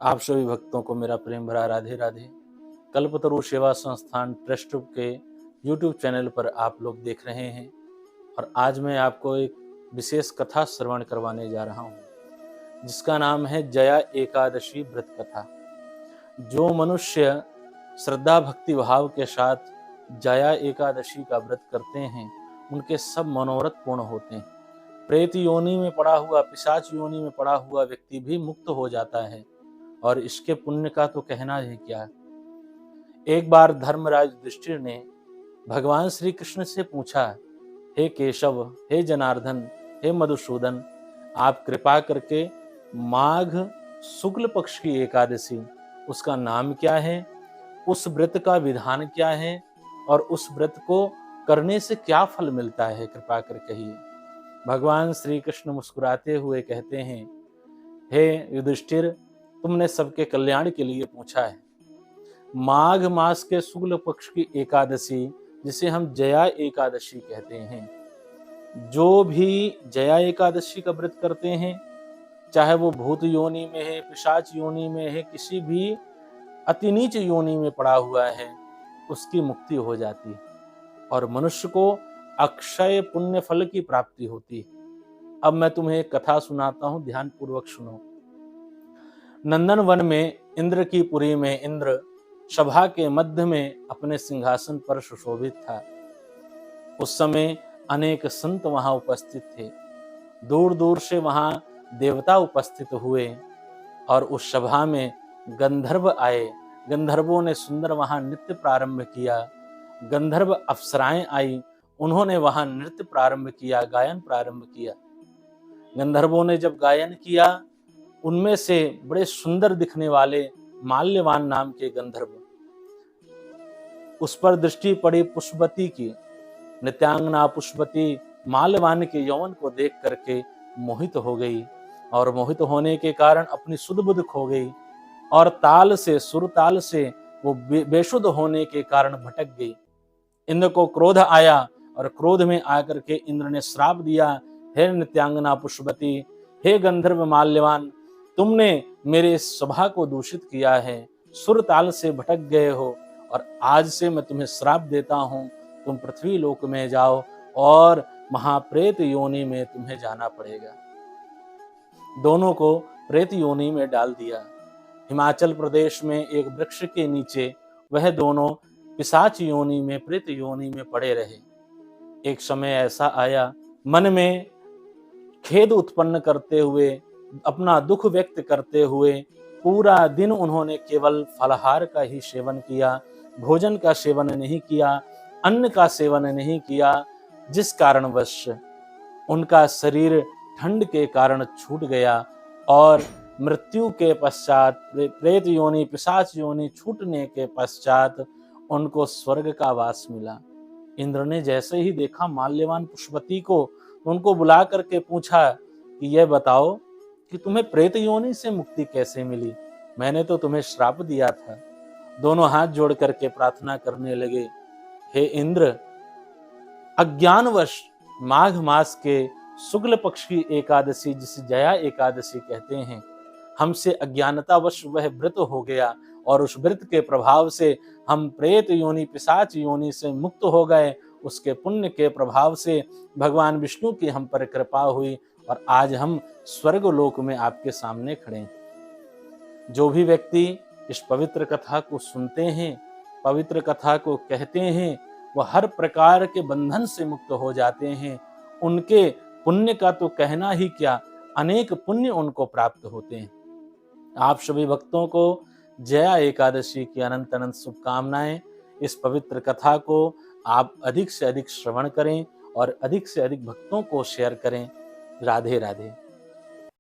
आप सभी भक्तों को मेरा प्रेम भरा राधे राधे। कल्पतरु सेवा संस्थान ट्रस्ट के यूट्यूब चैनल पर आप लोग देख रहे हैं और आज मैं आपको एक विशेष कथा श्रवण करवाने जा रहा हूँ, जिसका नाम है जया एकादशी व्रत कथा। जो मनुष्य श्रद्धा भक्ति भाव के साथ जया एकादशी का व्रत करते हैं, उनके सब मनोरथ पूर्ण होते हैं। प्रेत योनि में पड़ा हुआ, पिशाच योनि में पड़ा हुआ व्यक्ति भी मुक्त हो जाता है और इसके पुण्य का तो कहना है क्या। एक बार धर्मराज युधिष्ठिर ने भगवान श्री कृष्ण से पूछा, हे केशव, हे जनार्दन, हे मधुसूदन, आप कृपा करके माघ शुक्ल पक्ष की एकादशी, उसका नाम क्या है, उस व्रत का विधान क्या है और उस व्रत को करने से क्या फल मिलता है, कृपा कर कहिए। भगवान श्री कृष्ण मुस्कुराते हुए कहते हैं, हे युधिष्ठिर, तुमने सबके कल्याण के लिए पूछा है। माघ मास के शुक्ल पक्ष की एकादशी, जिसे हम जया एकादशी कहते हैं, जो भी जया एकादशी का व्रत करते हैं, चाहे वो भूत योनि में है, पिशाच योनि में है, किसी भी अति नीच योनि में पड़ा हुआ है, उसकी मुक्ति हो जाती है और मनुष्य को अक्षय पुण्य फल की प्राप्ति होती है। अब मैं तुम्हें एक कथा सुनाता हूं, ध्यान पूर्वक सुनो। नंदन वन में इंद्र की पुरी में इंद्र सभा के मध्य में अपने सिंहासन पर सुशोभित था। उस समय अनेक संत वहां उपस्थित थे। दूर दूर से वहां देवता उपस्थित हुए और उस सभा में गंधर्व आए। गंधर्वों ने सुंदर वहां नृत्य प्रारंभ किया। गंधर्व अप्सराएं आई, उन्होंने वहां नृत्य प्रारंभ किया, गायन प्रारंभ किया। गंधर्वों ने जब गायन किया, उनमें से बड़े सुंदर दिखने वाले माल्यवान नाम के गंधर्व, उस पर दृष्टि पड़ी पुष्पवती की। नित्यांगना पुष्पवती माल्यवान के यौवन को देख करके मोहित हो गई और मोहित होने के कारण अपनी सुध बुध खो गई और ताल से, सुर ताल से वो बेशुद्ध होने के कारण भटक गई। इंद्र को क्रोध आया और क्रोध में आकर के इंद्र ने श्राप दिया, हे नित्यांगना पुष्पवती, हे गंधर्व माल्यवान, तुमने मेरे सभा को दूषित किया है, सुर ताल से भटक गए हो और आज से मैं तुम्हें श्राप देता हूं, तुम पृथ्वी लोक में जाओ और महाप्रेत योनि में तुम्हें जाना पड़ेगा। दोनों को प्रेत योनि में डाल दिया। हिमाचल प्रदेश में एक वृक्ष के नीचे वह दोनों पिशाच योनि में, प्रेत योनि में पड़े रहे। एक समय ऐसा आया, मन में खेद उत्पन्न करते हुए, अपना दुख व्यक्त करते हुए पूरा दिन उन्होंने केवल फलाहार का ही सेवन किया, भोजन का सेवन नहीं किया, अन्न का सेवन नहीं किया, जिस कारणवश उनका शरीर ठंड के कारण छूट गया और मृत्यु के पश्चात, प्रेत योनि, पिशाच योनि छूटने के पश्चात उनको स्वर्ग का वास मिला। इंद्र ने जैसे ही देखा माल्यवान पुष्पवती को, उनको बुला करके पूछा कि यह बताओ कि तुम्हें प्रेत योनि से मुक्ति कैसे मिली, मैंने तो तुम्हें श्राप दिया था। दोनों हाथ जोड़ करके प्रार्थना करने लगे, हे इंद्र, अज्ञानवश माघ मास के शुक्ल पक्ष की एकादशी, जिसे जया एकादशी कहते हैं, हमसे अज्ञानतावश वह व्रत हो गया और उस व्रत के प्रभाव से हम प्रेत योनि, पिशाच योनि से मुक्त हो गए। उसके पुण्य के प्रभाव से भगवान विष्णु की हम पर कृपा हुई और आज हम स्वर्ग लोक में आपके सामने खड़े हैं। जो भी व्यक्ति इस पवित्र कथा को सुनते हैं, पवित्र कथा को कहते हैं, वह हर प्रकार के बंधन से मुक्त हो जाते हैं। उनके पुण्य का तो कहना ही क्या, अनेक पुण्य उनको प्राप्त होते हैं। आप सभी भक्तों को जया एकादशी की अनंत अनंत शुभकामनाएं। इस पवित्र कथा को आप अधिक से अधिक श्रवण करें और अधिक से अधिक भक्तों को शेयर करें। राधे राधे।